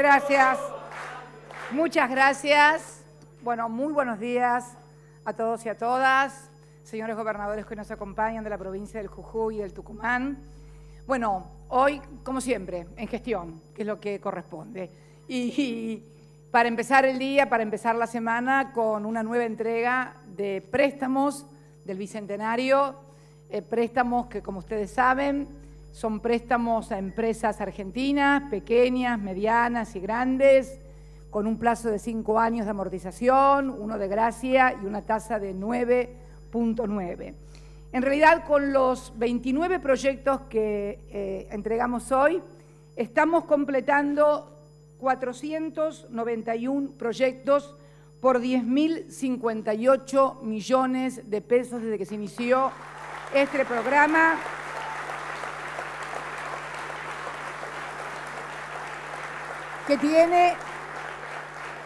Gracias. Muchas gracias. Bueno, muy buenos días a todos y a todas, señores gobernadores que nos acompañan de la provincia del Jujuy y del Tucumán. Bueno, hoy, como siempre, en gestión, que es lo que corresponde. Y para empezar el día, para empezar la semana, con una nueva entrega de préstamos del Bicentenario, préstamos que, como ustedes saben, son préstamos a empresas argentinas, pequeñas, medianas y grandes, con un plazo de 5 años de amortización, uno de gracia y una tasa de 9.9. En realidad, con los 29 proyectos que entregamos hoy, estamos completando 491 proyectos por 10.058 millones de pesos desde que se inició este programa.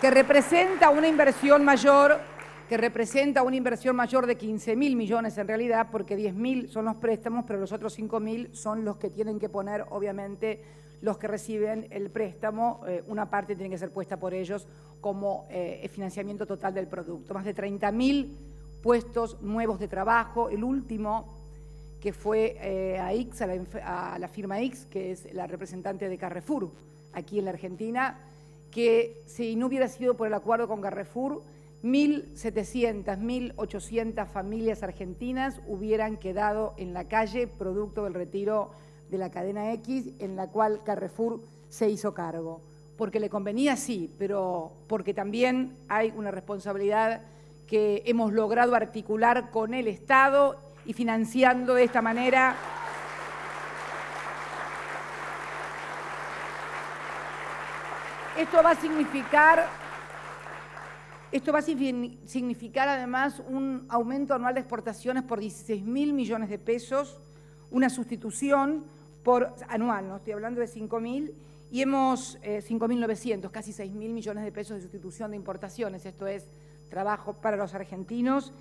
Que representa una inversión mayor, de 15.000 millones en realidad, porque 10.000 son los préstamos, pero los otros 5.000 son los que tienen que poner, obviamente, los que reciben el préstamo. Una parte tiene que ser puesta por ellos como financiamiento total del producto. Más de 30.000 puestos nuevos de trabajo. El último, que fue a X, a la firma X, que es la representante de Carrefour aquí en la Argentina, que si no hubiera sido por el acuerdo con Carrefour, 1.700, 1.800 familias argentinas hubieran quedado en la calle producto del retiro de la cadena X, en la cual Carrefour se hizo cargo. Porque le convenía, sí, pero porque también hay una responsabilidad que hemos logrado articular con el Estado y financiando de esta manera. Esto va a significar además un aumento anual de exportaciones por 16.000 millones de pesos, una sustitución anual, no estoy hablando de 5.000, y hemos 5.900, casi 6.000 millones de pesos de sustitución de importaciones. Esto es trabajo para los argentinos.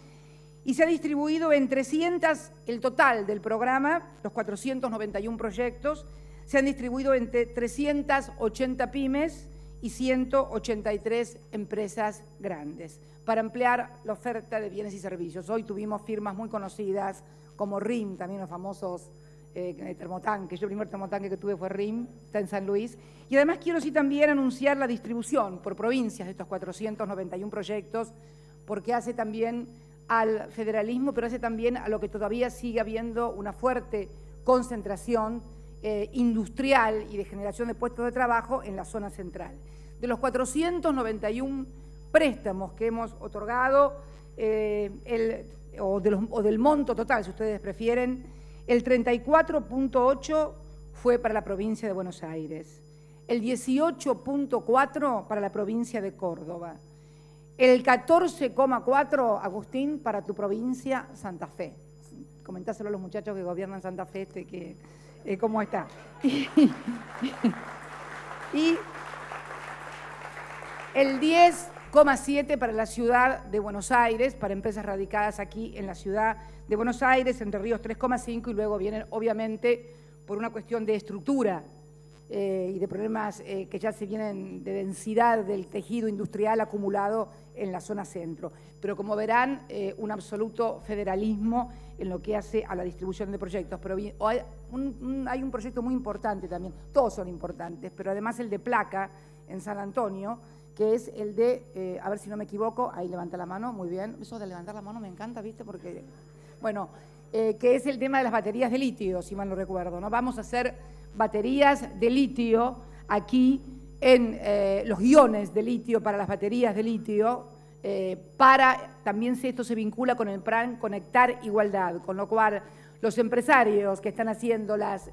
Y se ha distribuido en 300, el total del programa, los 491 proyectos, se han distribuido entre 380 pymes y 183 empresas grandes para ampliar la oferta de bienes y servicios. Hoy tuvimos firmas muy conocidas como RIM, también los famosos termotanques. Yo el primer termotanque que tuve fue RIM, está en San Luis. Y además quiero sí también anunciar la distribución por provincias de estos 491 proyectos, porque hace también al federalismo, pero hace también a lo que todavía sigue habiendo una fuerte concentración industrial y de generación de puestos de trabajo en la zona central. De los 491 préstamos que hemos otorgado, o del monto total, si ustedes prefieren, el 34.8 fue para la provincia de Buenos Aires, el 18.4 para la provincia de Córdoba, el 14.4, Agustín, para tu provincia, Santa Fe. Comentáselo a los muchachos que gobiernan Santa Fe, cómo está. Y el 10,7 para la ciudad de Buenos Aires, para empresas radicadas aquí en la ciudad de Buenos Aires, Entre Ríos 3,5, y luego vienen, obviamente, por una cuestión de estructura y de problemas que ya se vienen de densidad del tejido industrial acumulado en la zona centro. Pero como verán, un absoluto federalismo en lo que hace a la distribución de proyectos. Pero hay un proyecto muy importante también, todos son importantes, pero además el de Placa en San Antonio, que es el de, a ver si no me equivoco, ahí levanta la mano, muy bien, eso de levantar la mano me encanta, ¿viste? Porque, bueno, que es el tema de las baterías de litio, si mal no recuerdo, ¿no? Vamos a hacer baterías de litio aquí en los iones de litio para las baterías de litio, también si esto se vincula con el plan Conectar Igualdad, con lo cual los empresarios que están haciendo las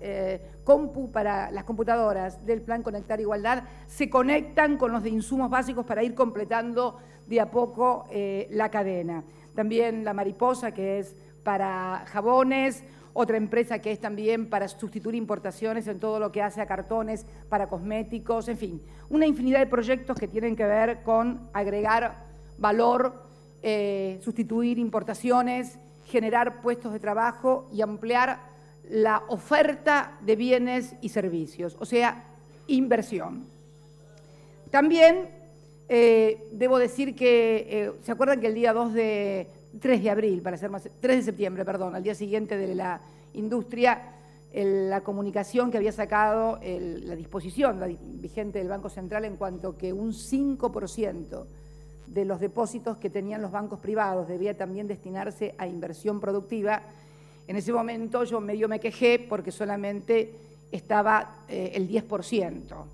para las computadoras del plan Conectar Igualdad se conectan con los de insumos básicos para ir completando de a poco la cadena. También la Mariposa, que es para jabones, otra empresa que es también para sustituir importaciones en todo lo que hace a cartones, para cosméticos, en fin, una infinidad de proyectos que tienen que ver con agregar valor, sustituir importaciones, generar puestos de trabajo y ampliar la oferta de bienes y servicios, o sea, inversión. También debo decir que, ¿se acuerdan que el día 3 de abril, para ser más, 3 de septiembre, perdón, al día siguiente de la industria, la comunicación que había sacado la disposición vigente del Banco Central en cuanto que un 5% de los depósitos que tenían los bancos privados debía también destinarse a inversión productiva? En ese momento yo medio me quejé porque solamente estaba el 10%.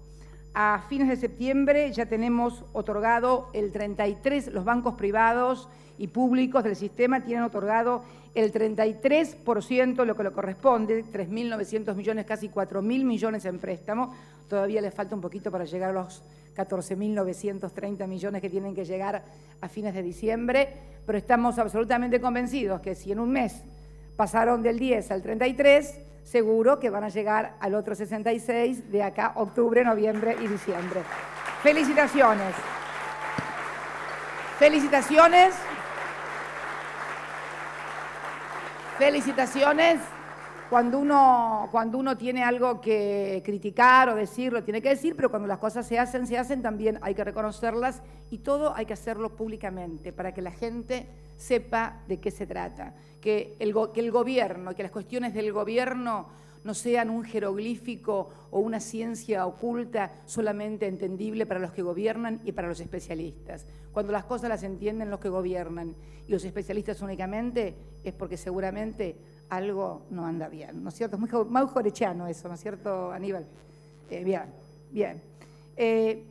A fines de septiembre ya tenemos otorgado el 33%, los bancos privados y públicos del sistema tienen otorgado el 33%, lo que le corresponde, 3.900 millones, casi 4.000 millones en préstamo. Todavía les falta un poquito para llegar a los 14.930 millones que tienen que llegar a fines de diciembre, pero estamos absolutamente convencidos que si en un mes pasaron del 10 al 33, seguro que van a llegar al otro 66 de acá, octubre, noviembre y diciembre. Felicitaciones. Felicitaciones. Felicitaciones. Cuando uno tiene algo que criticar o decir, lo tiene que decir, pero cuando las cosas se hacen, también hay que reconocerlas y todo hay que hacerlo públicamente para que la gente sepa de qué se trata. Que el gobierno, que las cuestiones del gobierno no sean un jeroglífico o una ciencia oculta solamente entendible para los que gobiernan y para los especialistas. Cuando las cosas las entienden los que gobiernan y los especialistas únicamente, es porque seguramente algo no anda bien, ¿no es cierto? Es muy jorechiano eso, ¿no es cierto, Aníbal? Bien.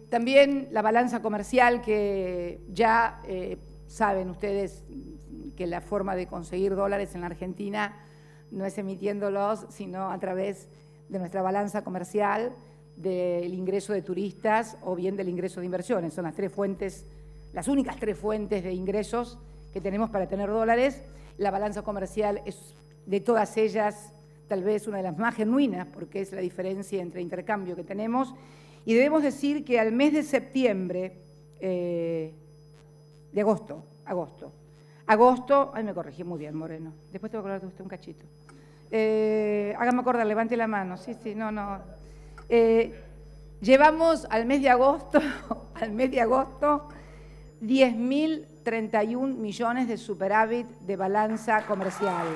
También la balanza comercial, que ya saben ustedes que la forma de conseguir dólares en la Argentina no es emitiéndolos, sino a través de nuestra balanza comercial, del ingreso de turistas o bien del ingreso de inversiones. Son las tres fuentes, las únicas tres fuentes de ingresos que tenemos para tener dólares. La balanza comercial es de todas ellas tal vez una de las más genuinas, porque es la diferencia entre intercambio que tenemos. Y debemos decir que al mes de septiembre, de agosto, ay, me corregí muy bien, Moreno. Después te voy a acordar de usted un cachito. Hágame acordar, levante la mano. Sí, no. Llevamos al mes de agosto, 10.031 millones de superávit de balanza comercial.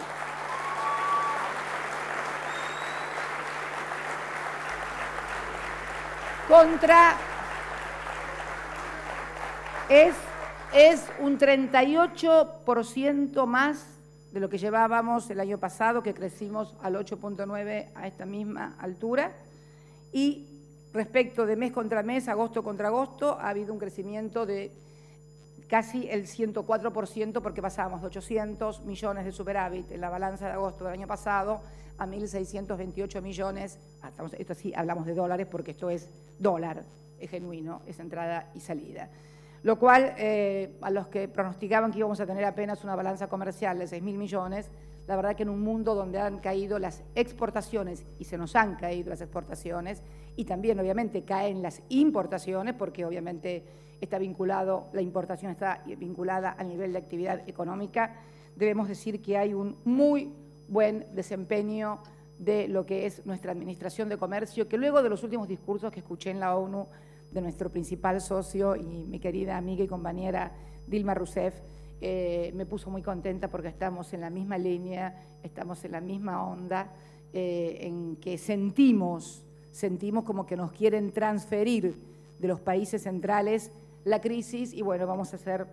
Es un 38% más de lo que llevábamos el año pasado, que crecimos al 8.9 a esta misma altura. Y respecto de mes contra mes, agosto contra agosto, ha habido un crecimiento de casi el 104%, porque pasábamos de 800 millones de superávit en la balanza de agosto del año pasado a 1.628 millones. Esto sí, hablamos de dólares, porque esto es dólar, es genuino, es entrada y salida. Lo cual, a los que pronosticaban que íbamos a tener apenas una balanza comercial de 6.000 millones, la verdad que en un mundo donde han caído las exportaciones, y se nos han caído las exportaciones, y también obviamente caen las importaciones, porque obviamente la importación está vinculada al nivel de actividad económica, debemos decir que hay un muy buen desempeño de lo que es nuestra administración de comercio, que luego de los últimos discursos que escuché en la ONU, de nuestro principal socio y mi querida amiga y compañera Dilma Rousseff, me puso muy contenta porque estamos en la misma línea, estamos en la misma onda, en que sentimos como que nos quieren transferir de los países centrales la crisis, y bueno, vamos a hacer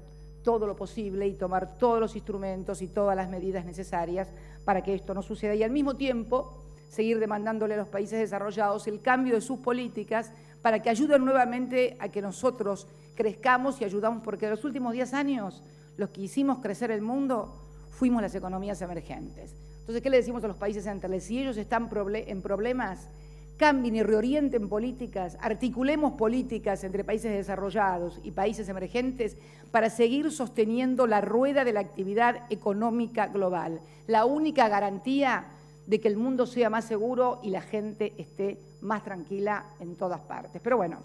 todo lo posible y tomar todos los instrumentos y todas las medidas necesarias para que esto no suceda, y al mismo tiempo seguir demandándole a los países desarrollados el cambio de sus políticas para que ayuden nuevamente a que nosotros crezcamos y ayudamos, porque en los últimos 10 años los que hicimos crecer el mundo fuimos las economías emergentes. Entonces, ¿qué le decimos a los países centrales? Si ellos están en problemas, cambien y reorienten políticas, articulemos políticas entre países desarrollados y países emergentes para seguir sosteniendo la rueda de la actividad económica global. La única garantía de que el mundo sea más seguro y la gente esté más tranquila en todas partes. Pero bueno,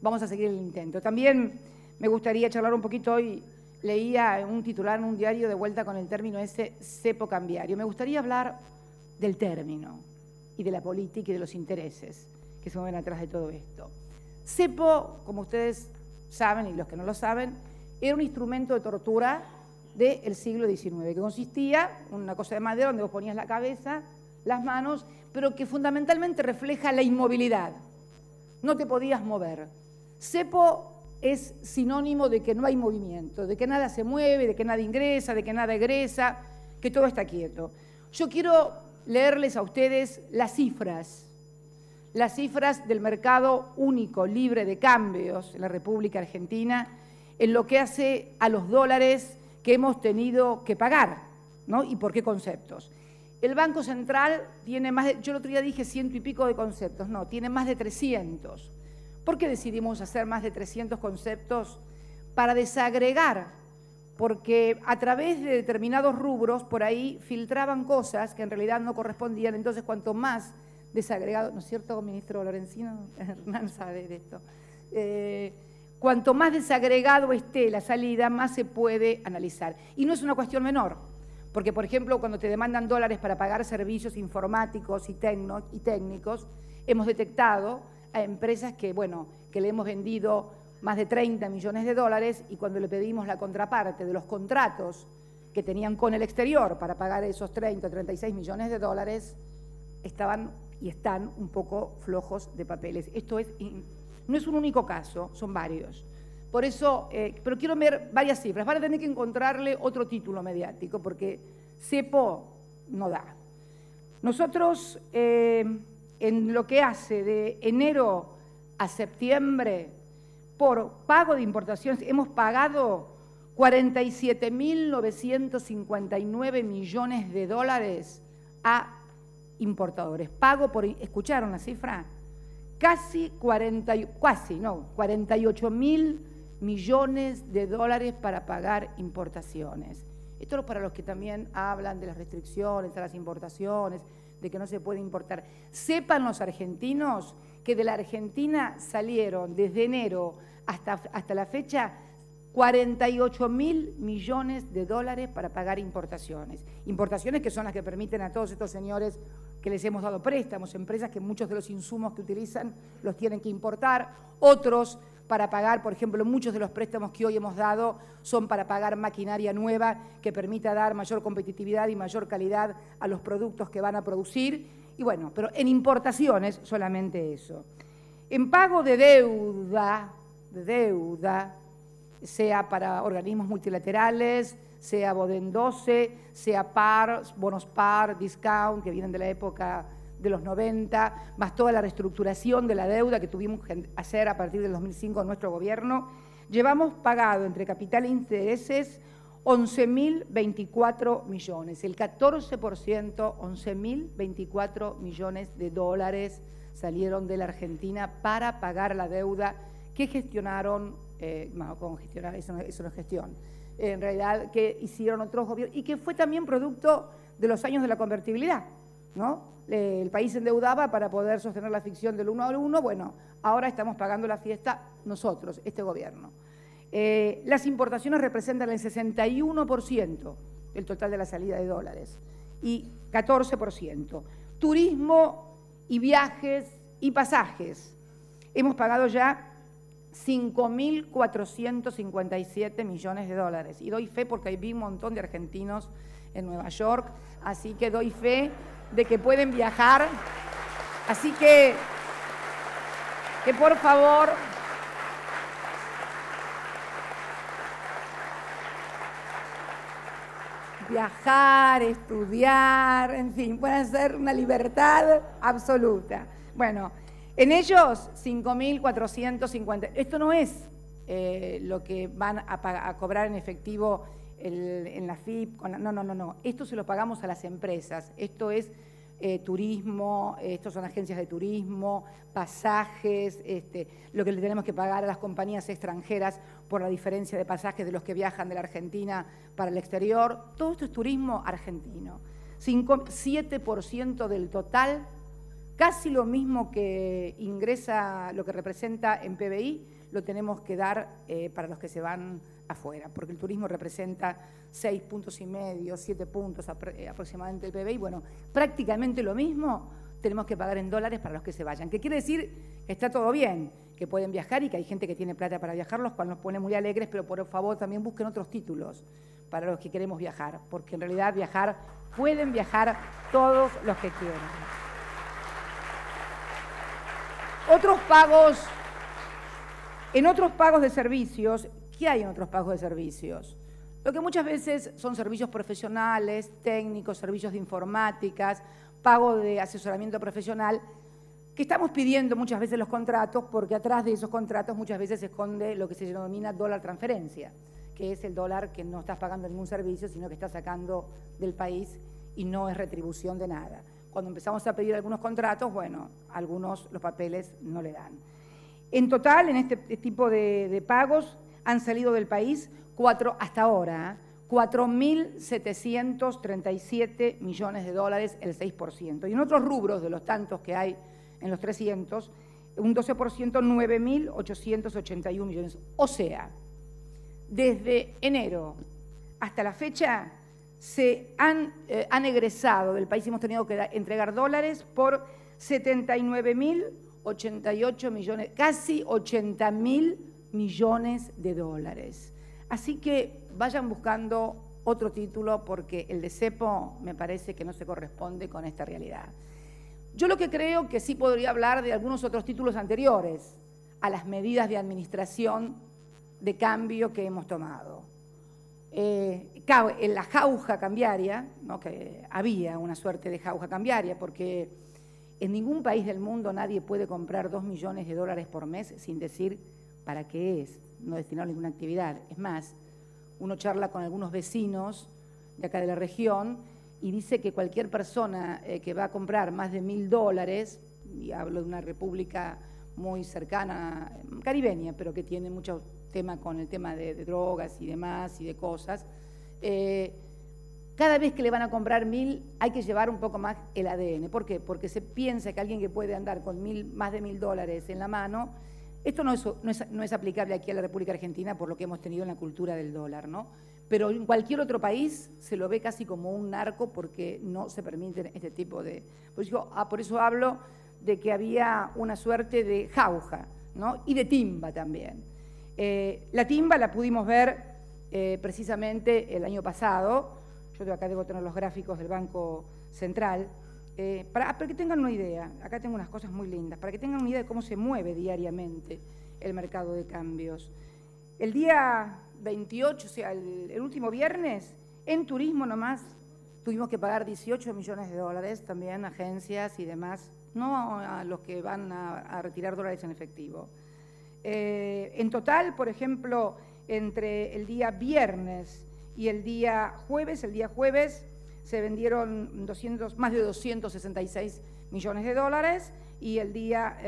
vamos a seguir el intento. También me gustaría charlar un poquito hoy. Leía un titular en un diario de vuelta con el término ese cepo cambiario. Me gustaría hablar del término y de la política y de los intereses que se mueven atrás de todo esto. Cepo, como ustedes saben y los que no lo saben, era un instrumento de tortura del siglo XIX, que consistía en una cosa de madera donde vos ponías la cabeza, las manos, pero que fundamentalmente refleja la inmovilidad. No te podías mover. Cepo es sinónimo de que no hay movimiento, de que nada se mueve, de que nada ingresa, de que nada egresa, que todo está quieto. Yo quiero leerles a ustedes las cifras del mercado único, libre de cambios en la República Argentina, en lo que hace a los dólares que hemos tenido que pagar, ¿no? Y por qué conceptos. El Banco Central tiene más de, yo el otro día dije 100 y pico de conceptos, no, tiene más de 300. ¿Por qué decidimos hacer más de 300 conceptos? Para desagregar, porque a través de determinados rubros por ahí filtraban cosas que en realidad no correspondían, entonces cuanto más desagregado, ¿no es cierto, ministro Lorenzino? Hernán sabe de esto. Cuanto más desagregado esté la salida, más se puede analizar. Y no es una cuestión menor, porque, por ejemplo, cuando te demandan dólares para pagar servicios informáticos y técnicos, hemos detectado a empresas que, bueno, que le hemos vendido más de 30 millones de dólares y cuando le pedimos la contraparte de los contratos que tenían con el exterior para pagar esos 30 o 36 millones de dólares, estaban y están un poco flojos de papeles. Esto no es un único caso, son varios. Por eso, pero quiero ver varias cifras. Van a tener que encontrarle otro título mediático, porque Cepo no da. Nosotros, en lo que hace de enero a septiembre, por pago de importaciones, hemos pagado 47.959 millones de dólares a importadores. Pago por, ¿escucharon la cifra? Casi 48.000 millones de dólares para pagar importaciones. Esto es para los que también hablan de las restricciones a las importaciones, de que no se puede importar. Sepan los argentinos que de la Argentina salieron desde enero hasta la fecha 48.000 millones de dólares para pagar importaciones. Importaciones que son las que permiten a todos estos señores que les hemos dado préstamos, empresas que muchos de los insumos que utilizan los tienen que importar, otros para pagar, por ejemplo, muchos de los préstamos que hoy hemos dado son para pagar maquinaria nueva que permita dar mayor competitividad y mayor calidad a los productos que van a producir. Y bueno, pero en importaciones solamente eso. En pago de deuda, sea para organismos multilaterales, sea Boden 12, sea PAR, bonos PAR, discount, que vienen de la época de los 90, más toda la reestructuración de la deuda que tuvimos que hacer a partir del 2005 en nuestro gobierno, llevamos pagado entre capital e intereses 11.024 millones, el 14%, 11.024 millones de dólares salieron de la Argentina para pagar la deuda que gestionaron, con gestionar, eso no es gestión, en realidad que hicieron otros gobiernos y que fue también producto de los años de la convertibilidad, ¿no? El país se endeudaba para poder sostener la ficción del 1 al 1, bueno, ahora estamos pagando la fiesta nosotros, este gobierno. Las importaciones representan el 61% del total de la salida de dólares y 14%. Turismo y viajes y pasajes. Hemos pagado ya 5.457 millones de dólares. Y doy fe porque vi un montón de argentinos en Nueva York, así que doy fe de que pueden viajar. Así que por favor, viajar, estudiar, en fin, pueden ser una libertad absoluta. Bueno, en ellos 5.450, esto no es lo que van a cobrar en efectivo en la FIP, no, esto se lo pagamos a las empresas, esto es turismo, estos son agencias de turismo, pasajes, lo que le tenemos que pagar a las compañías extranjeras por la diferencia de pasajes de los que viajan de la Argentina para el exterior, todo esto es turismo argentino, 7% del total. Casi lo mismo que ingresa, lo que representa en PBI, lo tenemos que dar para los que se van afuera, porque el turismo representa 6,5 puntos, 7 puntos aproximadamente del PBI. Bueno, prácticamente lo mismo tenemos que pagar en dólares para los que se vayan. ¿Qué quiere decir? Que está todo bien, que pueden viajar y que hay gente que tiene plata para viajar, los cuales nos pone muy alegres, pero por favor también busquen otros títulos para los que queremos viajar, porque en realidad pueden viajar todos los que quieran. En otros pagos de servicios, ¿qué hay en otros pagos de servicios? Lo que muchas veces son servicios profesionales, técnicos, servicios de informáticas, pago de asesoramiento profesional, que estamos pidiendo muchas veces los contratos, porque atrás de esos contratos muchas veces se esconde lo que se denomina dólar transferencia, que es el dólar que no estás pagando ningún servicio, sino que estás sacando del país y no es retribución de nada. Cuando empezamos a pedir algunos contratos, bueno, algunos los papeles no le dan. En total, en este tipo de pagos, han salido del país hasta ahora, 4.737 millones de dólares, el 6%. Y en otros rubros, de los tantos que hay en los 300, un 12%, 9.881 millones. O sea, desde enero hasta la fecha se han egresado del país, hemos tenido que entregar dólares por 79.088 millones, casi 80.000 millones de dólares. Así que vayan buscando otro título porque el de cepo me parece que no se corresponde con esta realidad. Yo lo que creo que sí podría hablar de algunos otros títulos anteriores a las medidas de administración de cambio que hemos tomado. En la jauja cambiaria, ¿no? Que había una suerte de jauja cambiaria porque en ningún país del mundo nadie puede comprar 2 millones de dólares por mes sin decir para qué es, no destinado a ninguna actividad. Es más, uno charla con algunos vecinos de acá de la región y dice que cualquier persona que va a comprar más de $1.000, y hablo de una república muy cercana, caribeña, pero que tiene mucho tema con el tema de drogas y demás y de cosas, cada vez que le van a comprar 1.000 hay que llevar un poco más el ADN. ¿Por qué? Porque se piensa que alguien que puede andar con más de $1.000 en la mano, esto no es aplicable aquí a la República Argentina por lo que hemos tenido en la cultura del dólar, ¿no? Pero en cualquier otro país se lo ve casi como un narco porque no se permiten este tipo de... Por eso hablo de que había una suerte de jauja, ¿no? Y de timba también. La timba la pudimos ver precisamente el año pasado. Yo acá debo tener los gráficos del Banco Central. Para que tengan una idea, acá tengo unas cosas muy lindas, para que tengan una idea de cómo se mueve diariamente el mercado de cambios. El día 28, o sea, el último viernes, en turismo nomás, tuvimos que pagar 18 millones de dólares, también agencias y demás, no a los que van a retirar dólares en efectivo. En total, por ejemplo, entre el día viernes y el día jueves se vendieron más de 266 millones de dólares y el día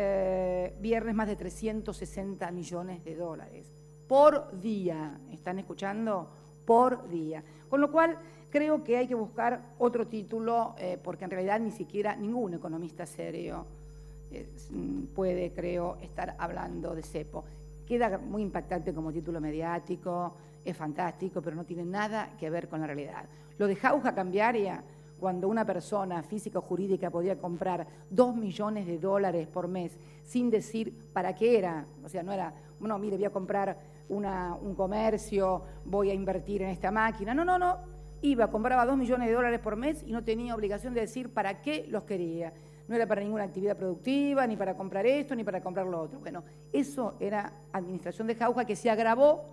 viernes más de 360 millones de dólares. Por día, ¿están escuchando? Por día. Con lo cual, creo que hay que buscar otro título, porque en realidad ni siquiera ningún economista serio puede, creo, estar hablando de cepo. Queda muy impactante como título mediático, es fantástico, pero no tiene nada que ver con la realidad. Lo de jauja cambiaria, cuando una persona física o jurídica podía comprar 2 millones de dólares por mes sin decir para qué era, o sea, no era, bueno, mire, voy a comprar un comercio, voy a invertir en esta máquina, no, compraba 2 millones de dólares por mes y no tenía obligación de decir para qué los quería. No era para ninguna actividad productiva, ni para comprar esto, ni para comprar lo otro. Bueno, eso era administración de jauja que se agravó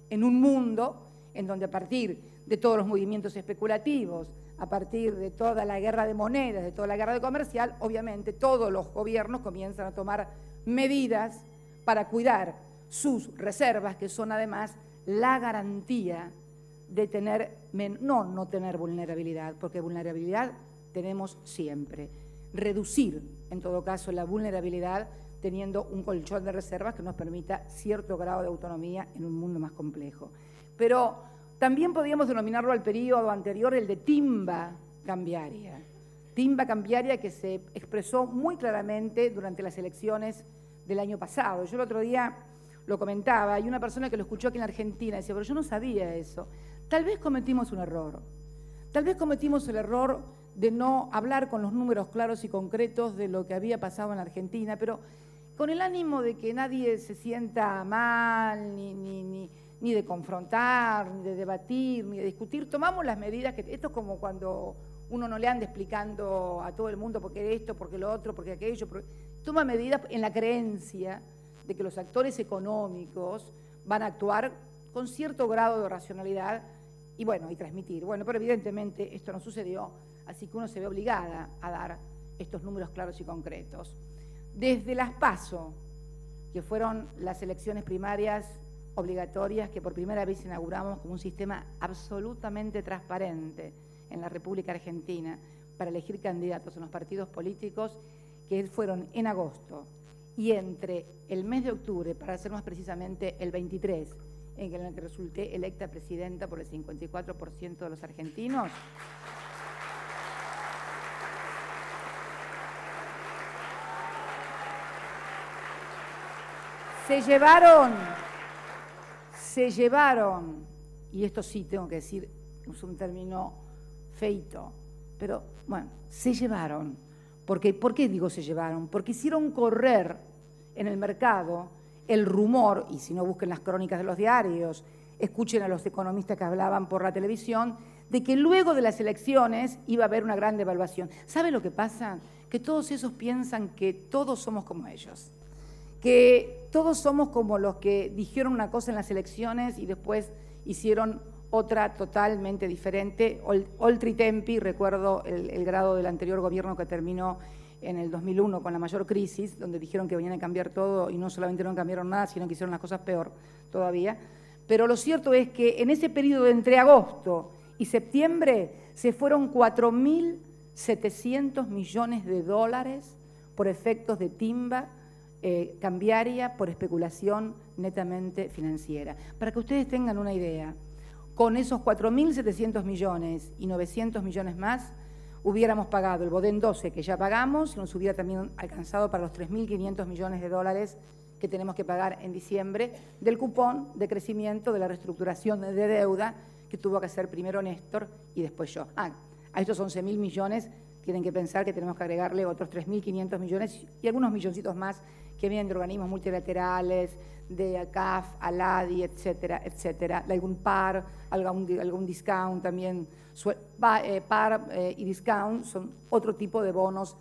en un mundo en donde a partir de todos los movimientos especulativos, a partir de toda la guerra de monedas, de toda la guerra de comercial, obviamente todos los gobiernos comienzan a tomar medidas para cuidar sus reservas, que son además la garantía de no tener vulnerabilidad, porque vulnerabilidad tenemos siempre. Reducir, en todo caso, la vulnerabilidad teniendo un colchón de reservas que nos permita cierto grado de autonomía en un mundo más complejo. Pero también podríamos denominarlo al periodo anterior el de timba cambiaria. Timba cambiaria que se expresó muy claramente durante las elecciones del año pasado. Yo el otro día lo comentaba, hay una persona que lo escuchó aquí en la Argentina y decía, pero yo no sabía eso. Tal vez cometimos un error. Tal vez cometimos el error de no hablar con los números claros y concretos de lo que había pasado en la Argentina, pero con el ánimo de que nadie se sienta mal, ni de confrontar, ni de debatir, ni de discutir. Tomamos las medidas que... Esto es como cuando uno no le anda explicando a todo el mundo por qué esto, por qué lo otro, por qué aquello. Toma medidas en la creencia de que los actores económicos van a actuar con cierto grado de racionalidad y, bueno, y transmitir. Bueno, pero evidentemente esto no sucedió, así que uno se ve obligada a dar estos números claros y concretos. Desde las PASO, que fueron las elecciones primarias obligatorias que por primera vez inauguramos como un sistema absolutamente transparente en la República Argentina para elegir candidatos en los partidos políticos, que fueron en agosto y entre el mes de octubre, para ser más precisamente el 23, en el que resulté electa presidenta por el 54% de los argentinos. Se llevaron, y esto sí tengo que decir, es un término feito, pero bueno, se llevaron. Porque, ¿por qué digo se llevaron? Porque hicieron correr en el mercado el rumor, y si no busquen las crónicas de los diarios, escuchen a los economistas que hablaban por la televisión, de que luego de las elecciones iba a haber una gran devaluación. ¿Sabe lo que pasa? Que todos esos piensan que todos somos como ellos, que todos somos como los que dijeron una cosa en las elecciones y después hicieron otra totalmente diferente. Oltre Tempi, recuerdo el grado del anterior gobierno que terminó en el 2001 con la mayor crisis, donde dijeron que venían a cambiar todo y no solamente no cambiaron nada, sino que hicieron las cosas peor todavía. Pero lo cierto es que en ese periodo entre agosto y septiembre se fueron 4.700 millones de dólares por efectos de timba cambiaria, por especulación netamente financiera. Para que ustedes tengan una idea, con esos 4.700 millones y 900 millones más, hubiéramos pagado el Bodén 12, que ya pagamos, y nos hubiera también alcanzado para los 3.500 millones de dólares que tenemos que pagar en diciembre del cupón de crecimiento de la reestructuración de deuda que tuvo que hacer primero Néstor y después yo. A estos 11.000 millones tienen que pensar que tenemos que agregarle otros 3.500 millones y algunos milloncitos más que vienen de organismos multilaterales, de ACAF, ALADI, etcétera, etcétera, de algún par, algún discount también. Par y discount son otro tipo de bonos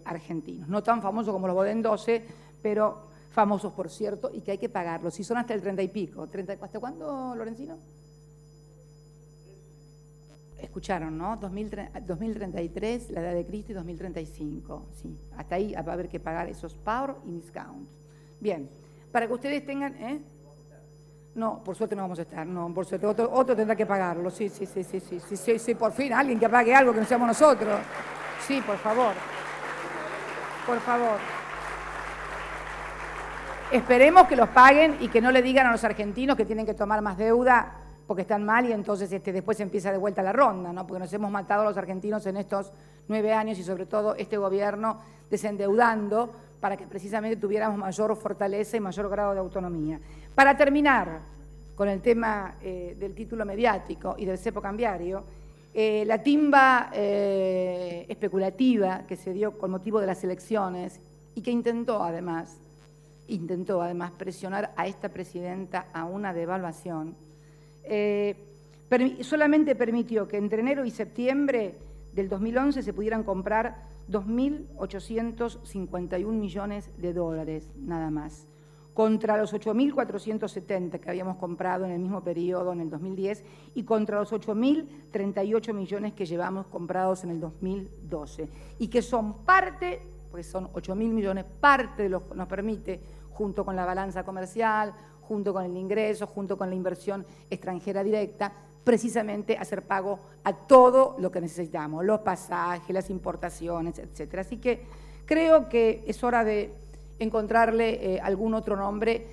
argentinos, no tan famosos como los Bodén 12, pero famosos, por cierto, y que hay que pagarlos. Y son hasta el 30 y pico. ¿Hasta cuándo, Lorenzino? Escucharon, ¿no? 2033, la edad de Cristo, y 2035. Sí, hasta ahí va a haber que pagar esos par y discount. Bien, para que ustedes tengan... No, por suerte no vamos a estar, no, por suerte otro tendrá que pagarlo. Sí, por fin, alguien que pague algo que no seamos nosotros. Sí, por favor. Por favor. Esperemos que los paguen y que no le digan a los argentinos que tienen que tomar más deuda porque están mal y entonces después empieza de vuelta la ronda, ¿no? Porque nos hemos matado a los argentinos en estos 9 años y sobre todo este gobierno desendeudando para que precisamente tuviéramos mayor fortaleza y mayor grado de autonomía. Para terminar con el tema del título mediático y del cepo cambiario, la timba especulativa que se dio con motivo de las elecciones y que intentó además presionar a esta presidenta a una devaluación, solamente permitió que entre enero y septiembre del 2011 se pudieran comprar 2.851 millones de dólares, nada más, contra los 8.470 que habíamos comprado en el mismo periodo, en el 2010, y contra los 8.038 millones que llevamos comprados en el 2012, y que son parte, porque son 8.000 millones, parte de lo que nos permite, junto con la balanza comercial, junto con el ingreso, junto con la inversión extranjera directa, precisamente hacer pago a todo lo que necesitamos, los pasajes, las importaciones, etcétera. Así que creo que es hora de encontrarle algún otro nombre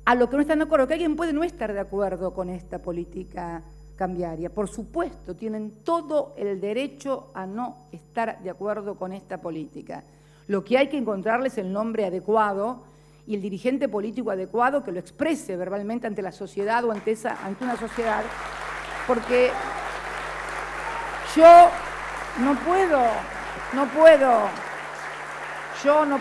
a lo que no están de acuerdo, que alguien puede no estar de acuerdo con esta política cambiaria. Por supuesto, tienen todo el derecho a no estar de acuerdo con esta política. Lo que hay que encontrarles es el nombre adecuado y el dirigente político adecuado que lo exprese verbalmente ante la sociedad o ante una sociedad, porque yo No puedo, no puedo. Yo no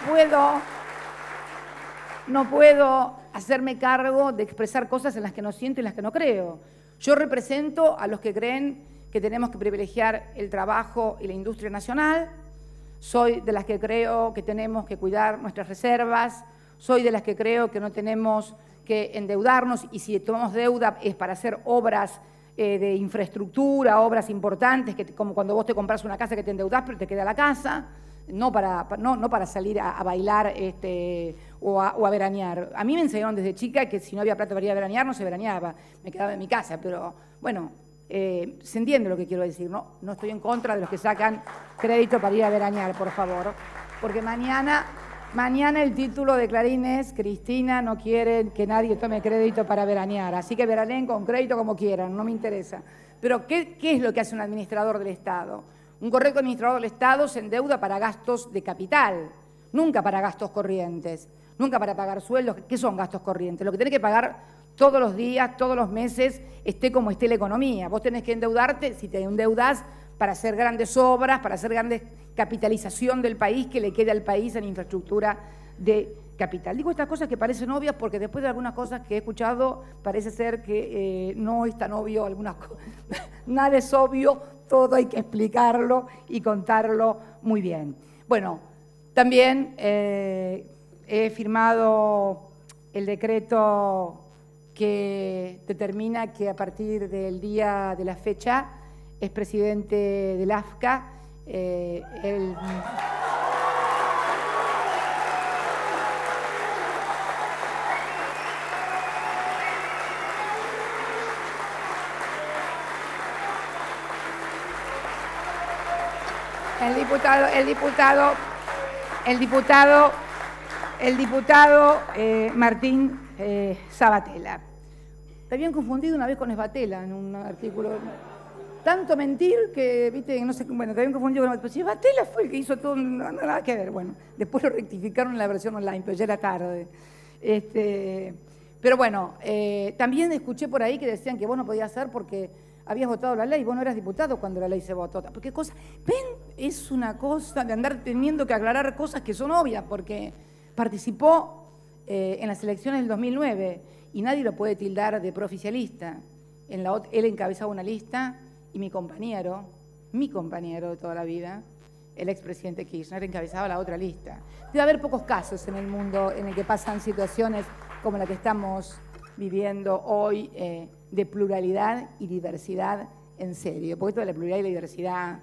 puedo hacerme cargo de expresar cosas en las que no siento y en las que no creo. Yo represento a los que creen que tenemos que privilegiar el trabajo y la industria nacional. Soy de las que creo que tenemos que cuidar nuestras reservas. Soy de las que creo que no tenemos que endeudarnos y si tomamos deuda es para hacer obras de infraestructura, obras importantes, como cuando vos te compras una casa que te endeudás pero te queda la casa, no para salir a bailar o a veranear. A mí me enseñaron desde chica que si no había plata para ir a veranear, no se veraneaba, me quedaba en mi casa, pero bueno, se entiende lo que quiero decir, ¿no? No estoy en contra de los que sacan crédito para ir a veranear, por favor, porque mañana el título de Clarín es Cristina no quiere que nadie tome crédito para veranear, así que veraneen con crédito como quieran, no me interesa. Pero ¿qué es lo que hace un administrador del Estado? Un correcto administrador del Estado se endeuda para gastos de capital, nunca para gastos corrientes, nunca para pagar sueldos. ¿Qué son gastos corrientes? Lo que tenés que pagar todos los días, todos los meses, esté como esté la economía. Vos tenés que endeudarte, si te endeudás, para hacer grandes obras, para hacer grandes capitalización del país, que le quede al país en infraestructura de capital. Digo estas cosas que parecen obvias porque después de algunas cosas que he escuchado parece ser que no es tan obvio algunas cosas. Nada es obvio, todo hay que explicarlo y contarlo muy bien. Bueno, también he firmado el decreto que determina que a partir del día de la fecha es presidente del AFCA. El diputado Martín Sabatella. Te habían confundido una vez con Esbatella en un artículo. Tanto mentir que, viste, no sé, bueno, te habían confundido con... Pero si Esbatella fue el que hizo todo, no nada que ver. Bueno, después lo rectificaron en la versión online, pero ya era tarde. Pero bueno, también escuché por ahí que decían que vos no podías hacer porque habías votado la ley, vos no eras diputado cuando la ley se votó. Porque cosa, ven, es una cosa de andar teniendo que aclarar cosas que son obvias, porque participó en las elecciones del 2009 y nadie lo puede tildar de prooficialista. Él encabezaba una lista y mi compañero de toda la vida, el expresidente Kirchner, encabezaba la otra lista. Debe haber pocos casos en el mundo en el que pasan situaciones como la que estamos viviendo hoy, de pluralidad y diversidad en serio. Porque esto de la pluralidad y la diversidad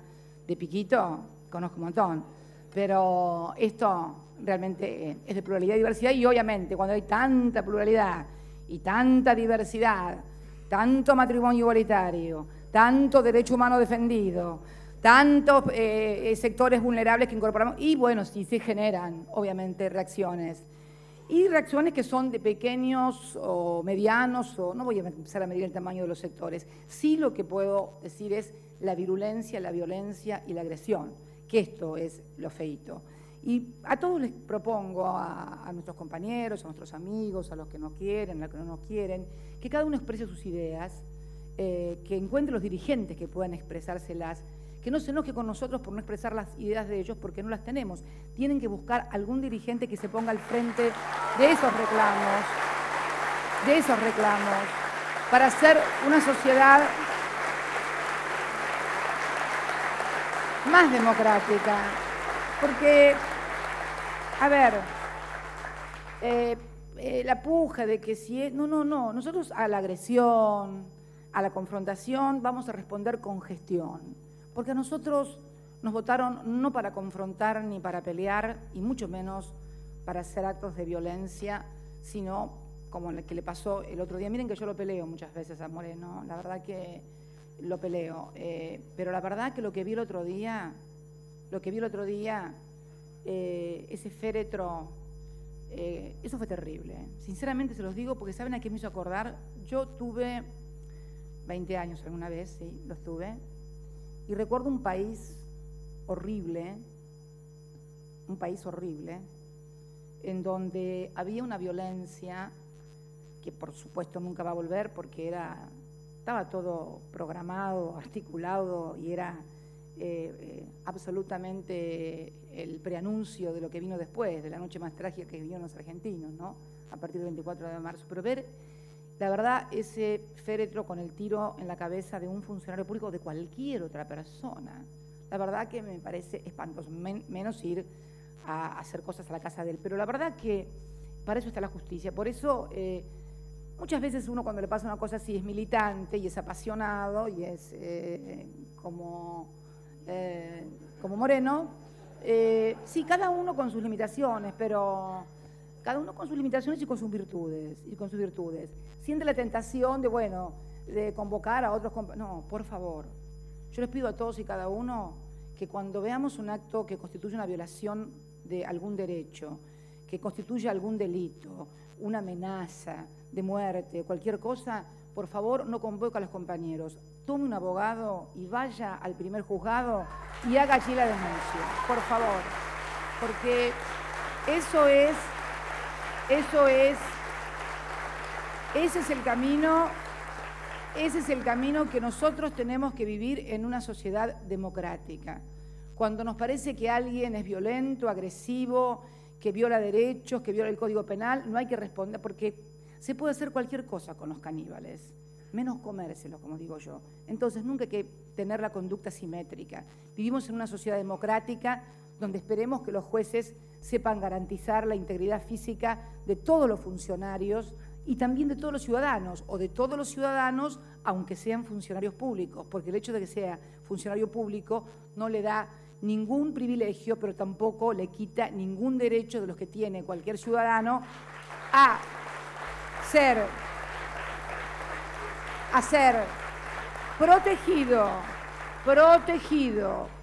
de Piquito, conozco un montón, pero esto realmente es de pluralidad y diversidad y obviamente cuando hay tanta pluralidad y tanta diversidad, tanto matrimonio igualitario, tanto derecho humano defendido, tantos sectores vulnerables que incorporamos, y bueno, sí se generan obviamente reacciones. Y reacciones que son de pequeños o medianos, o no voy a empezar a medir el tamaño de los sectores. Sí lo que puedo decir es la virulencia, la violencia y la agresión, que esto es lo feíto. Y a todos les propongo, a nuestros compañeros, a nuestros amigos, a los que nos quieren, a los que no nos quieren, que cada uno exprese sus ideas, que encuentre los dirigentes que puedan expresárselas, que no se enoje con nosotros por no expresar las ideas de ellos porque no las tenemos. Tienen que buscar algún dirigente que se ponga al frente de esos reclamos, para hacer una sociedad más democrática. Porque, a ver, la puja de que si es... No, nosotros a la agresión, a la confrontación, vamos a responder con gestión. Porque a nosotros nos votaron no para confrontar ni para pelear, y mucho menos para hacer actos de violencia, sino como el que le pasó el otro día. Miren que yo lo peleo muchas veces a Moreno, la verdad que lo peleo. Pero la verdad que lo que vi el otro día, ese féretro, eso fue terrible. Sinceramente se los digo porque ¿saben a qué me hizo acordar? Yo tuve 20 años alguna vez, sí, los tuve. Y recuerdo un país horrible, en donde había una violencia que por supuesto nunca va a volver porque estaba todo programado, articulado y era absolutamente el preanuncio de lo que vino después, de la noche más trágica que vivieron los argentinos, ¿no? A partir del 24 de marzo. Pero ver, la verdad, ese féretro con el tiro en la cabeza de un funcionario público o de cualquier otra persona, la verdad que me parece espantoso, menos ir a hacer cosas a la casa de él. Pero la verdad que para eso está la justicia. Por eso muchas veces uno cuando le pasa una cosa así es militante y es apasionado y es como Moreno. Sí, cada uno con sus limitaciones, pero cada uno con sus limitaciones y con sus virtudes. Siente la tentación de, bueno, de convocar a otros compañeros. No, por favor. Yo les pido a todos y cada uno que cuando veamos un acto que constituye una violación de algún derecho, que constituye algún delito, una amenaza de muerte, cualquier cosa, por favor, no convoque a los compañeros. Tome un abogado y vaya al primer juzgado y haga allí la denuncia, por favor. Porque ese es el camino que nosotros tenemos que vivir en una sociedad democrática. Cuando nos parece que alguien es violento, agresivo, que viola derechos, que viola el Código Penal, no hay que responder, porque se puede hacer cualquier cosa con los caníbales, menos comérselos, como digo yo. Entonces, nunca hay que tener la conducta simétrica. Vivimos en una sociedad democrática donde esperemos que los jueces sepan garantizar la integridad física de todos los funcionarios y también de todos los ciudadanos, o de todos los ciudadanos, aunque sean funcionarios públicos, porque el hecho de que sea funcionario público no le da ningún privilegio, pero tampoco le quita ningún derecho de los que tiene cualquier ciudadano a ser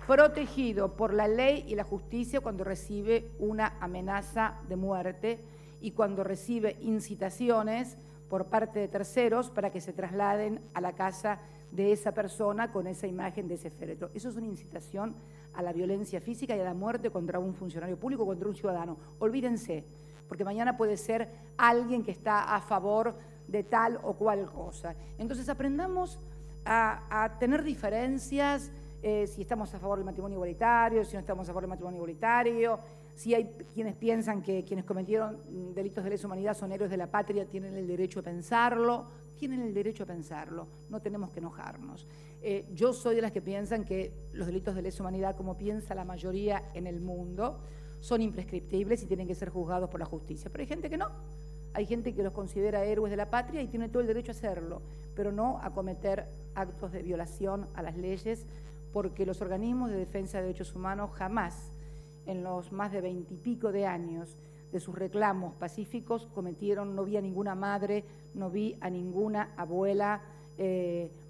protegido por la ley y la justicia cuando recibe una amenaza de muerte y cuando recibe incitaciones por parte de terceros para que se trasladen a la casa de esa persona con esa imagen de ese féretro. Eso es una incitación a la violencia física y a la muerte contra un funcionario público, contra un ciudadano. Olvídense, porque mañana puede ser alguien que está a favor de tal o cual cosa. Entonces aprendamos a tener diferencias, si estamos a favor del matrimonio igualitario, si no estamos a favor del matrimonio igualitario, si hay quienes piensan que quienes cometieron delitos de lesa humanidad son héroes de la patria, tienen el derecho a pensarlo, no tenemos que enojarnos. Yo soy de las que piensan que los delitos de lesa humanidad, como piensa la mayoría en el mundo, son imprescriptibles y tienen que ser juzgados por la justicia, pero hay gente que no. Hay gente que los considera héroes de la patria y tiene todo el derecho a hacerlo, pero no a cometer actos de violación a las leyes, porque los organismos de defensa de derechos humanos jamás, en los más de 20 y pico de años de sus reclamos pacíficos, no vi a ninguna madre, no vi a ninguna abuela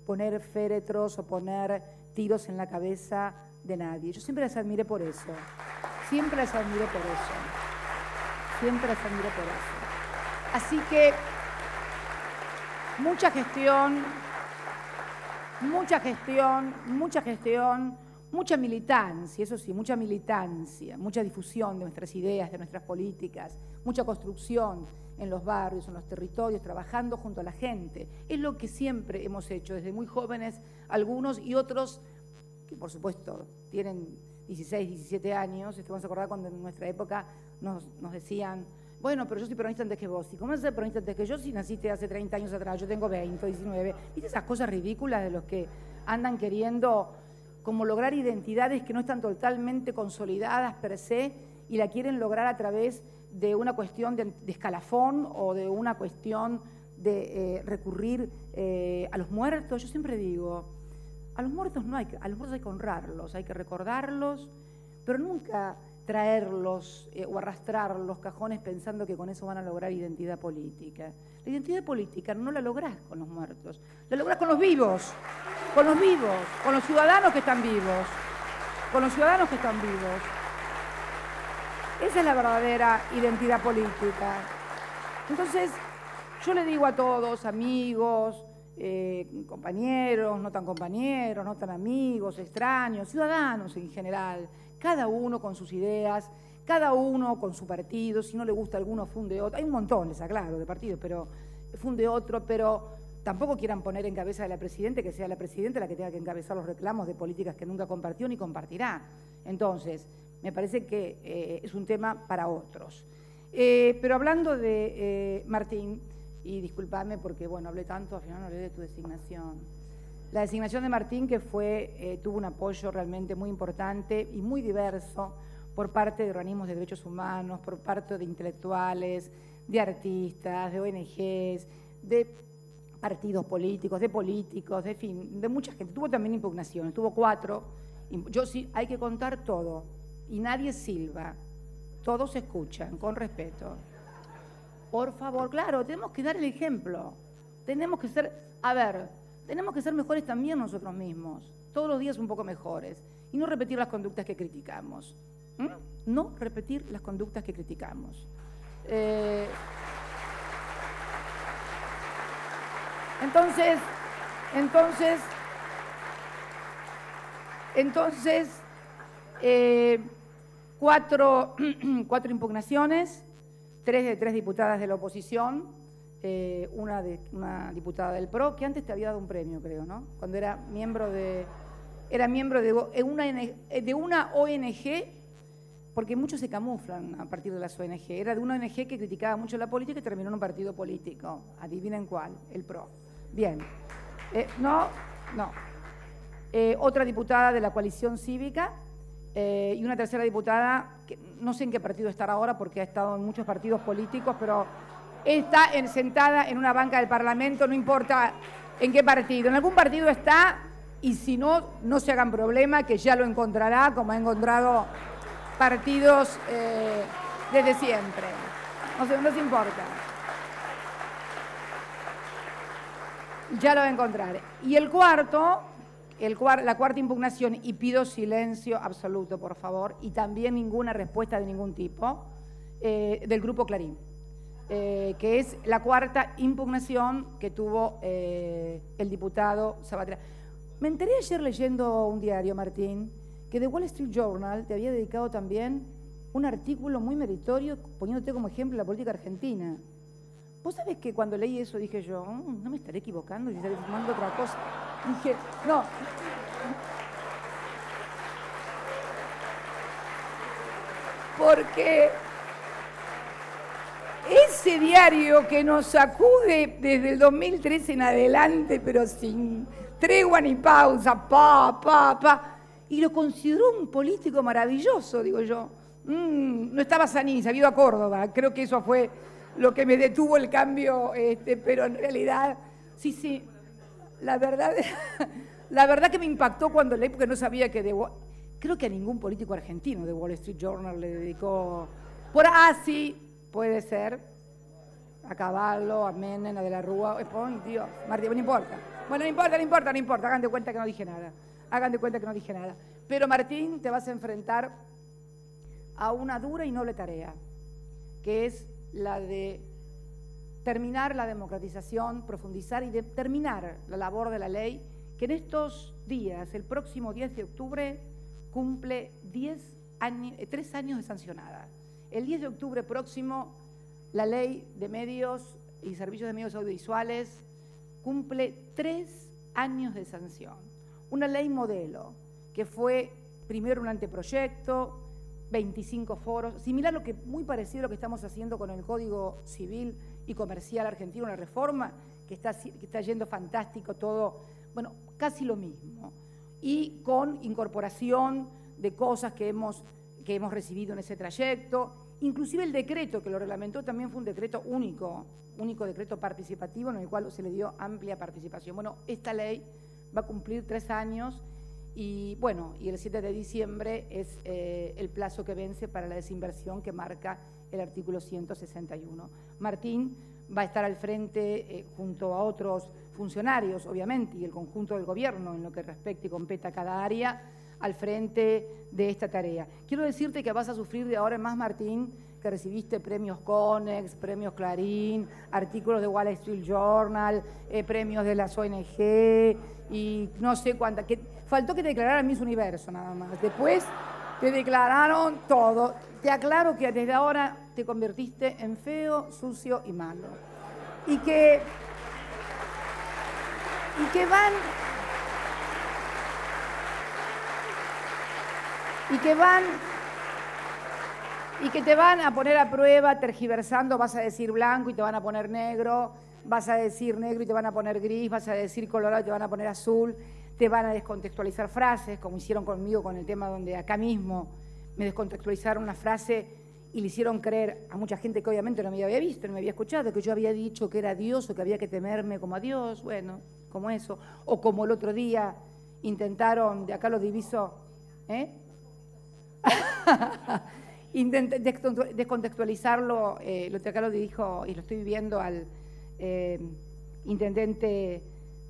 poner féretros o poner tiros en la cabeza de nadie. Yo siempre las admiré por eso. Así que mucha gestión, mucha militancia, eso sí, mucha militancia, mucha difusión de nuestras ideas, de nuestras políticas, mucha construcción en los barrios, en los territorios, trabajando junto a la gente. Es lo que siempre hemos hecho, desde muy jóvenes algunos y otros que por supuesto tienen 16, 17 años. Vamos a acordar cuando en nuestra época nos decían, bueno, pero yo soy peronista antes que vos. ¿Y cómo vas a ser peronista antes que yo si naciste hace 30 años atrás? Yo tengo 20, 19. ¿Viste esas cosas ridículas de los que andan queriendo como lograr identidades que no están totalmente consolidadas per se y la quieren lograr a través de una cuestión de escalafón o de una cuestión de recurrir a los muertos? Yo siempre digo, a los muertos hay que honrarlos, hay que recordarlos, pero nunca traerlos o arrastrar los cajones pensando que con eso van a lograr identidad política. La identidad política no la lográs con los muertos, la lográs con los vivos, con los ciudadanos que están vivos, Esa es la verdadera identidad política. Entonces, yo le digo a todos, amigos, compañeros, no tan amigos, extraños, ciudadanos en general, cada uno con sus ideas, cada uno con su partido, si no le gusta alguno funde otro, hay un montón, les aclaro, de partidos, pero funde otro, pero tampoco quieran poner en cabeza de la Presidenta que sea la Presidenta la que tenga que encabezar los reclamos de políticas que nunca compartió ni compartirá. Entonces, me parece que es un tema para otros. Pero hablando de Martín, y disculpadme porque, bueno, hablé tanto, al final no hablé de tu designación. La designación de Martín, que tuvo un apoyo realmente muy importante y muy diverso por parte de organismos de derechos humanos, por parte de intelectuales, de artistas, de ONGs, de partidos políticos, de fin, de mucha gente. Tuvo también impugnaciones, tuvo 4. Yo sí, hay que contar todo y nadie silba. Todos escuchan, con respeto. Por favor, claro, tenemos que dar el ejemplo. Tenemos que ser, tenemos que ser mejores también nosotros mismos. Todos los días un poco mejores. Y no repetir las conductas que criticamos. No repetir las conductas que criticamos. Entonces, 4 impugnaciones, 3 de 3 diputadas de la oposición, una diputada del PRO, que antes te había dado un premio, creo, ¿no? Cuando era miembro de una ONG, porque muchos se camuflan a partir de las ONG. Era de una ONG que criticaba mucho la política y terminó en un partido político. Adivinen cuál, el PRO. Bien. No. Otra diputada de la coalición cívica y una tercera diputada, que no sé en qué partido estará ahora porque ha estado en muchos partidos políticos, pero está sentada en una banca del Parlamento, no importa en qué partido. En algún partido está y si no, no se hagan problema, que ya lo encontrará, como ha encontrado partidos desde siempre. No se importa. Ya lo va a encontrar. Y el cuarto, la cuarta impugnación, y pido silencio absoluto, por favor, y también ninguna respuesta de ningún tipo, del Grupo Clarín, que es la cuarta impugnación que tuvo el diputado Sabater. Me enteré ayer leyendo un diario, Martín, que The Wall Street Journal te había dedicado también un artículo muy meritorio poniéndote como ejemplo la política argentina. ¿Vos sabés que cuando leí eso dije yo, no me estaré equivocando y estaré fumando otra cosa? Dije, no. Porque ese diario que nos sacude desde el 2013 en adelante, pero sin tregua ni pausa, y lo consideró un político maravilloso, digo yo. No estaba Sanín, se había ido a Córdoba, creo que eso fue lo que me detuvo el cambio, pero en realidad, sí, la verdad que me impactó cuando leí, porque no sabía que creo que a ningún político argentino de Wall Street Journal le dedicó, sí, puede ser, a Caballo, a Menem, a De la Rúa, Dios, Martín, no importa. Bueno, no importa, hagan de cuenta que no dije nada. Pero Martín, te vas a enfrentar a una dura y noble tarea, que es la de terminar la democratización, profundizar y terminar la labor de la ley, que en estos días, el próximo 10 de octubre, cumple 3 años de sancionada. El 10 de octubre próximo, la ley de medios y servicios de medios audiovisuales cumple 3 años de sanción. Una ley modelo, que fue primero un anteproyecto, 25 foros, similar muy parecido a lo que estamos haciendo con el Código Civil y Comercial argentino, una reforma que está yendo fantástico todo, bueno, casi lo mismo. Y con incorporación de cosas que hemos recibido en ese trayecto, inclusive el decreto que lo reglamentó también fue un decreto único decreto participativo en el cual se le dio amplia participación. Bueno, esta ley va a cumplir 3 años y bueno, y el 7 de diciembre es el plazo que vence para la desinversión que marca el artículo 161. Martín va a estar al frente junto a otros funcionarios, obviamente, y el conjunto del gobierno en lo que respecte y compete a cada área, al frente de esta tarea. Quiero decirte que vas a sufrir de ahora en más, Martín, que recibiste premios Conex, premios Clarín, artículos de Wall Street Journal, premios de las ONG y no sé cuántas. Faltó que te declararan Miss Universo nada más. Después te declararon todo. Te aclaro que desde ahora te convertiste en feo, sucio y malo. Y que y que van y que te van a poner a prueba tergiversando, vas a decir blanco y te van a poner negro, vas a decir negro y te van a poner gris, vas a decir colorado y te van a poner azul, te van a descontextualizar frases, como hicieron conmigo con el tema donde acá mismo me descontextualizaron una frase y le hicieron creer a mucha gente que obviamente no me había visto, no me había escuchado, que yo había dicho que era Dios o que había que temerme como a Dios, bueno, como eso, o como el otro día intentaron, de acá lo diviso, intenté descontextualizarlo, lo que acá lo dijo y lo estoy viviendo al intendente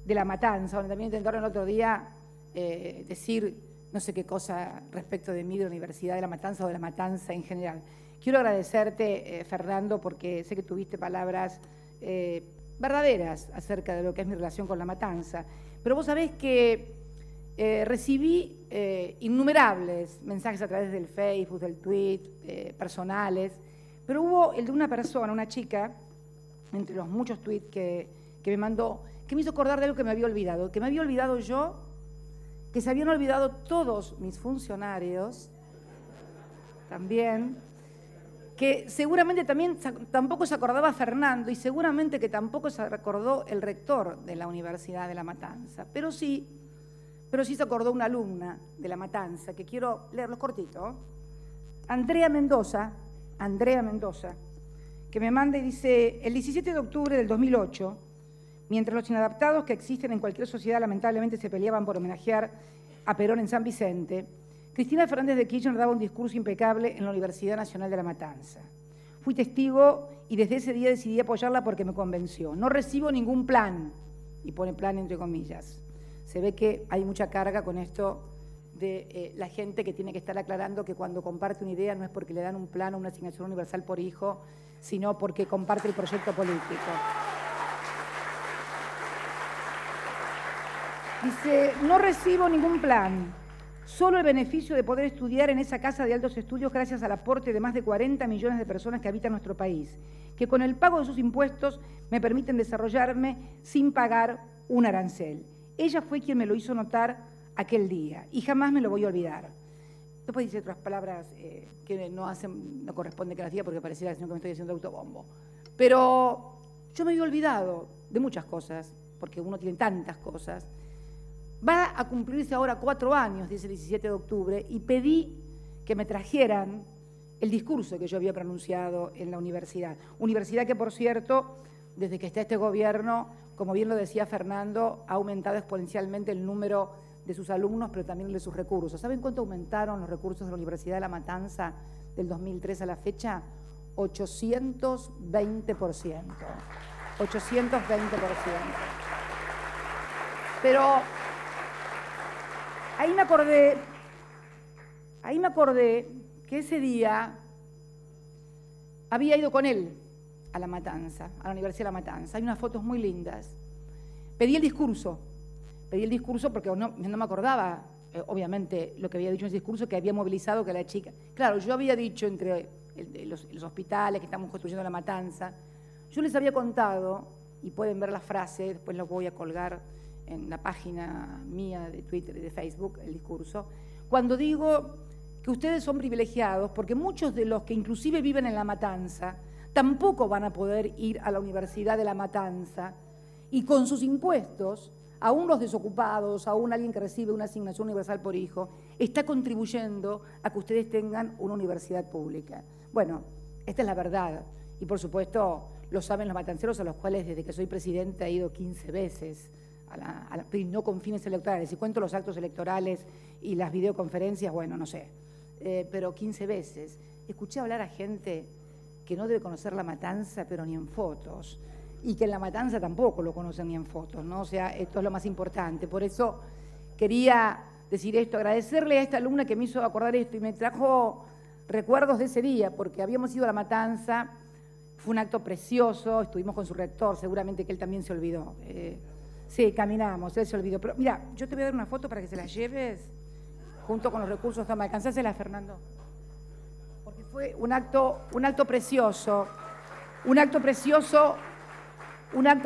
de La Matanza, donde también intentaron el otro día decir no sé qué cosa respecto de mí, de la Universidad de La Matanza o de La Matanza en general. Quiero agradecerte, Fernando, porque sé que tuviste palabras verdaderas acerca de lo que es mi relación con La Matanza, pero vos sabés que recibí innumerables mensajes a través del Facebook, del tweet, personales, pero hubo el de una persona, una chica, entre los muchos tweets que me mandó, que me hizo acordar de algo que me había olvidado yo, que se habían olvidado todos mis funcionarios, también, que seguramente tampoco se acordaba Fernando y seguramente que tampoco se acordó el rector de la Universidad de La Matanza, pero sí se acordó una alumna de La Matanza, que quiero leerlos cortito. Andrea Mendoza, que me manda y dice, el 17 de octubre del 2008, mientras los inadaptados que existen en cualquier sociedad lamentablemente se peleaban por homenajear a Perón en San Vicente, Cristina Fernández de Kirchner daba un discurso impecable en la Universidad Nacional de La Matanza. Fui testigo y desde ese día decidí apoyarla porque me convenció. No recibo ningún plan, y pone plan entre comillas. Se ve que hay mucha carga con esto de la gente que tiene que estar aclarando que cuando comparte una idea no es porque le dan un plan o una asignación universal por hijo, sino porque comparte el proyecto político. Dice, no recibo ningún plan, solo el beneficio de poder estudiar en esa casa de altos estudios gracias al aporte de más de 40 millones de personas que habitan nuestro país, que con el pago de sus impuestos me permiten desarrollarme sin pagar un arancel. Ella fue quien me lo hizo notar aquel día y jamás me lo voy a olvidar. Después dice otras palabras que no corresponde que las diga porque pareciera que me estoy haciendo autobombo. Pero yo me había olvidado de muchas cosas, porque uno tiene tantas cosas. Va a cumplirse ahora 4 años, dice el 17 de octubre, y pedí que me trajeran el discurso que yo había pronunciado en la universidad. Universidad que, por cierto, desde que está este gobierno, como bien lo decía Fernando, ha aumentado exponencialmente el número de sus alumnos, pero también de sus recursos. ¿Saben cuánto aumentaron los recursos de la Universidad de La Matanza del 2003 a la fecha? 820%. 820%. Pero ahí me acordé que ese día había ido con él a La Matanza, a la Universidad de La Matanza. Hay unas fotos muy lindas. Pedí el discurso porque no me acordaba, obviamente, lo que había dicho en ese discurso, que había movilizado que la chica... Claro, yo había dicho entre los hospitales que estamos construyendo La Matanza, yo les había contado, y pueden ver la frase, después lo voy a colgar en la página mía de Twitter y de Facebook, el discurso, cuando digo que ustedes son privilegiados, porque muchos de los que inclusive viven en La Matanza tampoco van a poder ir a la Universidad de La Matanza y con sus impuestos, aún los desocupados, aún alguien que recibe una asignación universal por hijo, está contribuyendo a que ustedes tengan una universidad pública. Bueno, esta es la verdad y por supuesto lo saben los matanceros a los cuales desde que soy presidenta he ido 15 veces, no con fines electorales. Si cuento los actos electorales y las videoconferencias, bueno, no sé, pero 15 veces. Escuché hablar a gente que no debe conocer La Matanza, pero ni en fotos, y que en La Matanza tampoco lo conocen ni en fotos, ¿no? O sea, esto es lo más importante. Por eso quería decir esto, agradecerle a esta alumna que me hizo acordar esto y me trajo recuerdos de ese día, porque habíamos ido a La Matanza, fue un acto precioso, estuvimos con su rector, seguramente que él también se olvidó. Sí, caminamos, él se olvidó. Pero mira, yo te voy a dar una foto para que se la lleves junto con los recursos. ¿Me alcanzásela, Fernando? Porque fue un acto precioso,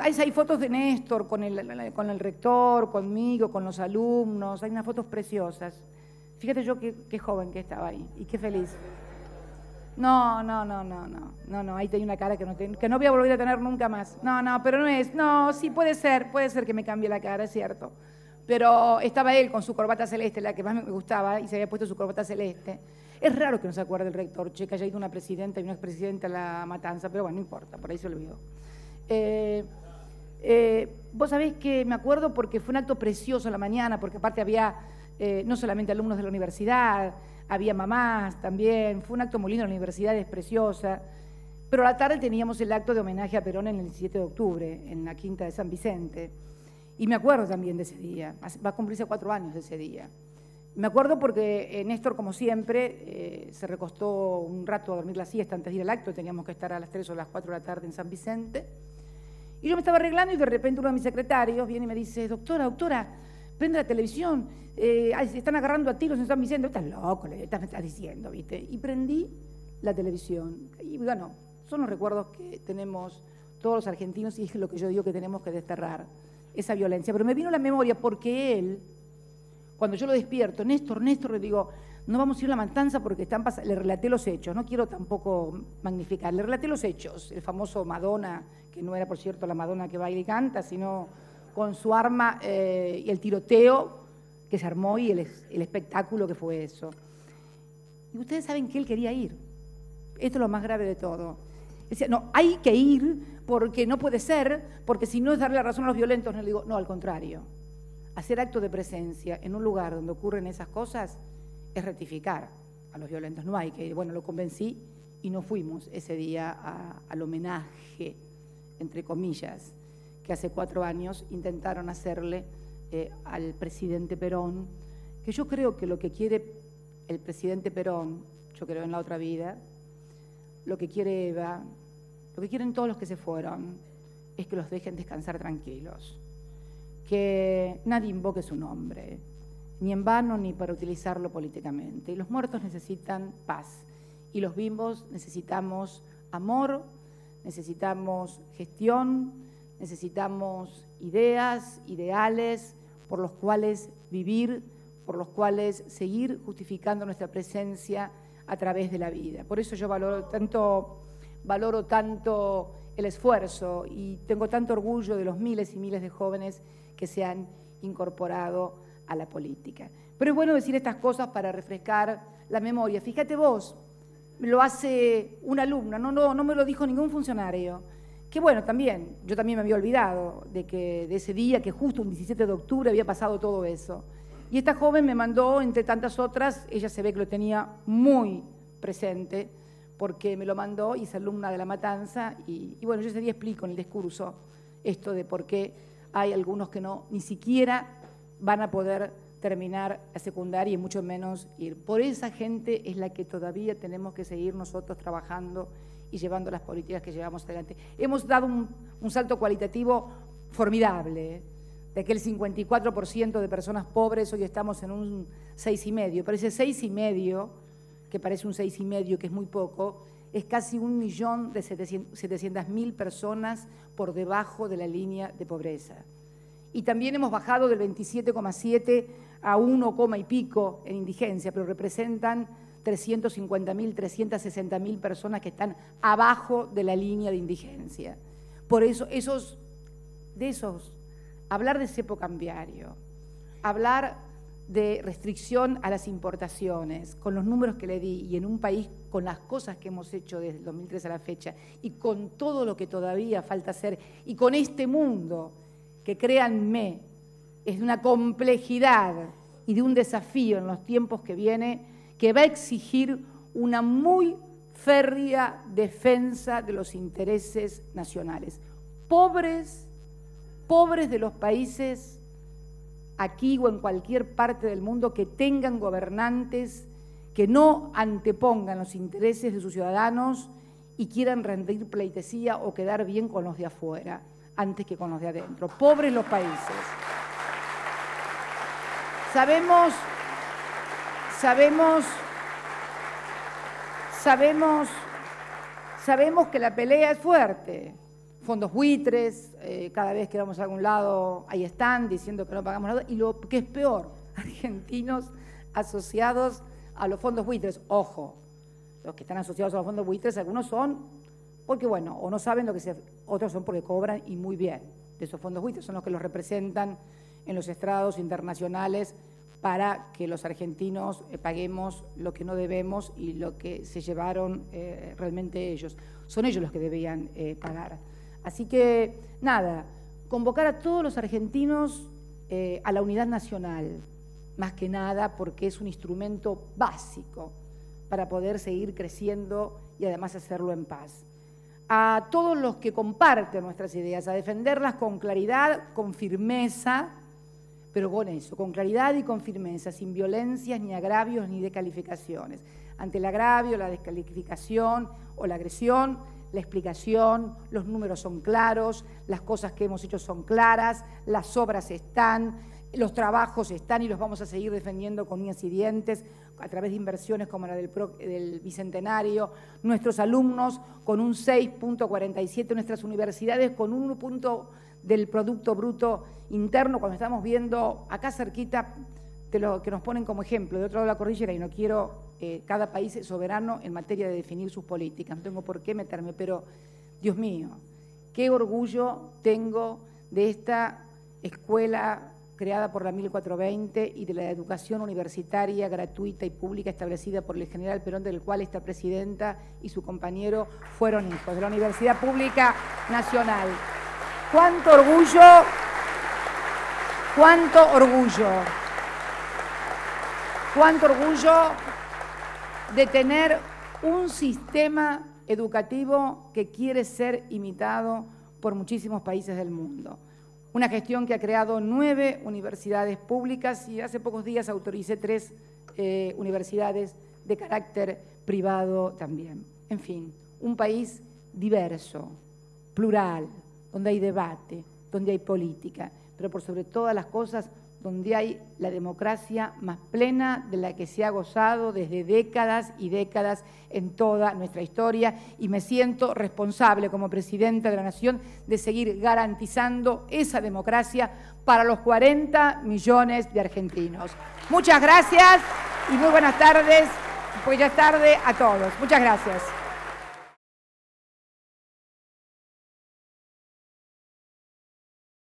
Hay fotos de Néstor con el rector, conmigo, con los alumnos, hay unas fotos preciosas. Fíjate yo qué joven que estaba ahí y qué feliz. No, ahí tenía una cara que no voy a volver a tener nunca más. Pero no es, sí puede ser que me cambie la cara, es cierto. Pero estaba él con su corbata celeste, la que más me gustaba, y se había puesto su corbata celeste. Es raro que no se acuerde el rector, que haya ido una presidenta y una expresidenta a la matanza, pero bueno, no importa, por ahí se olvidó. Vos sabés que me acuerdo porque fue un acto precioso en la mañana, porque aparte había no solamente alumnos de la universidad, había mamás también, fue un acto muy lindo, la universidad es preciosa, pero a la tarde teníamos el acto de homenaje a Perón en el 17 de octubre, en la Quinta de San Vicente, y me acuerdo también de ese día, va a cumplirse 4 años de ese día. Me acuerdo porque Néstor, como siempre, se recostó un rato a dormir la siesta antes de ir al acto, teníamos que estar a las 3 o las 4 de la tarde en San Vicente, y yo me estaba arreglando y de repente uno de mis secretarios viene y me dice, doctora, prende la televisión, se están agarrando a tiros en San Vicente. Estás loco, me estás diciendo, ¿viste? Y prendí la televisión. Y bueno, son los recuerdos que tenemos todos los argentinos y es lo que yo digo que tenemos que desterrar, esa violencia. Pero me vino a la memoria porque él, cuando yo lo despierto, Néstor, le digo, no vamos a ir a la matanza porque le relaté los hechos, no quiero tampoco magnificar, le relaté los hechos, el famoso Madonna, que no era, por cierto, la Madonna que baila y canta, sino con su arma y el tiroteo que se armó y el espectáculo que fue eso. Y ustedes saben que él quería ir. Esto es lo más grave de todo. Decía, no, hay que ir porque no puede ser, porque si no es darle la razón a los violentos. No, le digo, no, al contrario. Hacer acto de presencia en un lugar donde ocurren esas cosas es rectificar a los violentos. No hay que ir. Bueno, lo convencí y no fuimos ese día al homenaje, entre comillas, que hace 4 años intentaron hacerle al presidente Perón, que yo creo que lo que quiere el presidente Perón, yo creo en la otra vida, lo que quiere Eva, lo que quieren todos los que se fueron, es que los dejen descansar tranquilos, que nadie invoque su nombre, ni en vano ni para utilizarlo políticamente. Y los muertos necesitan paz, y los vivos necesitamos amor, necesitamos gestión, necesitamos ideas, ideales por los cuales vivir, por los cuales seguir justificando nuestra presencia a través de la vida. Por eso yo valoro tanto el esfuerzo y tengo tanto orgullo de los miles y miles de jóvenes que se han incorporado a la política. Pero es bueno decir estas cosas para refrescar la memoria. Fíjate vos, lo hace una alumna, no me lo dijo ningún funcionario, que bueno, yo también me había olvidado de ese día, que justo un 17 de octubre había pasado todo eso. Y esta joven me mandó, entre tantas otras, ella se ve que lo tenía muy presente, porque me lo mandó y es alumna de La Matanza, y bueno, yo ese día explico en el discurso esto de por qué hay algunos que ni siquiera van a poder terminar la secundaria y mucho menos ir. Por esa gente es la que todavía tenemos que seguir nosotros trabajando y llevando las políticas que llevamos adelante. Hemos dado un salto cualitativo formidable, de aquel 54% de personas pobres, hoy estamos en un 6,5%, pero ese 6,5%, que parece un 6,5%, que es muy poco, es casi 1.700.000 personas por debajo de la línea de pobreza. Y también hemos bajado del 27,7 a 1, y pico en indigencia, pero representan 350.000, 360.000 personas que están abajo de la línea de indigencia. Por eso, hablar de cepo cambiario, hablar de restricción a las importaciones, con los números que le di y en un país con las cosas que hemos hecho desde el 2003 a la fecha y con todo lo que todavía falta hacer y con este mundo que, créanme, es de una complejidad y de un desafío en los tiempos que viene, que va a exigir una muy férrea defensa de los intereses nacionales. Pobres de los países, aquí o en cualquier parte del mundo, que tengan gobernantes que no antepongan los intereses de sus ciudadanos y quieran rendir pleitesía o quedar bien con los de afuera antes que con los de adentro. Pobres los países. Sabemos que la pelea es fuerte, fondos buitres, cada vez que vamos a algún lado ahí están diciendo que no pagamos nada, y lo que es peor, argentinos asociados a los fondos buitres. Ojo, los que están asociados a los fondos buitres, algunos son porque, bueno, o no saben lo que se... Otros son porque cobran y muy bien de esos fondos buitres, son los que los representan en los estrados internacionales para que los argentinos paguemos lo que no debemos y lo que se llevaron realmente ellos. Son ellos los que debían pagar. Así que, nada, convocar a todos los argentinos a la unidad nacional, más que nada porque es un instrumento básico para poder seguir creciendo y además hacerlo en paz. A todos los que comparten nuestras ideas, a defenderlas con claridad, con firmeza, pero con eso, con claridad y con firmeza, sin violencias, ni agravios, ni descalificaciones. Ante el agravio, la descalificación o la agresión, la explicación, los números son claros, las cosas que hemos hecho son claras, las obras están, los trabajos están y los vamos a seguir defendiendo con uñas y dientes a través de inversiones como la del Bicentenario, nuestros alumnos con un 6.47, nuestras universidades con un 1 del Producto Bruto Interno, cuando estamos viendo acá cerquita de lo que nos ponen como ejemplo, de otro lado de la cordillera, y no quiero, cada país es soberano en materia de definir sus políticas, no tengo por qué meterme, pero Dios mío, qué orgullo tengo de esta escuela creada por la 1420 y de la educación universitaria gratuita y pública establecida por el general Perón, del cual esta presidenta y su compañero fueron hijos, de la Universidad Pública Nacional. ¡Cuánto orgullo! ¡Cuánto orgullo! ¡Cuánto orgullo de tener un sistema educativo que quiere ser imitado por muchísimos países del mundo! Una gestión que ha creado 9 universidades públicas y hace pocos días autoricé 3 universidades de carácter privado también. En fin, un país diverso, plural, donde hay debate, donde hay política, pero por sobre todas las cosas, donde hay la democracia más plena de la que se ha gozado desde décadas y décadas en toda nuestra historia, y me siento responsable como presidenta de la Nación de seguir garantizando esa democracia para los 40 millones de argentinos. Muchas gracias y muy buenas tardes, pues ya es tarde a todos. Muchas gracias.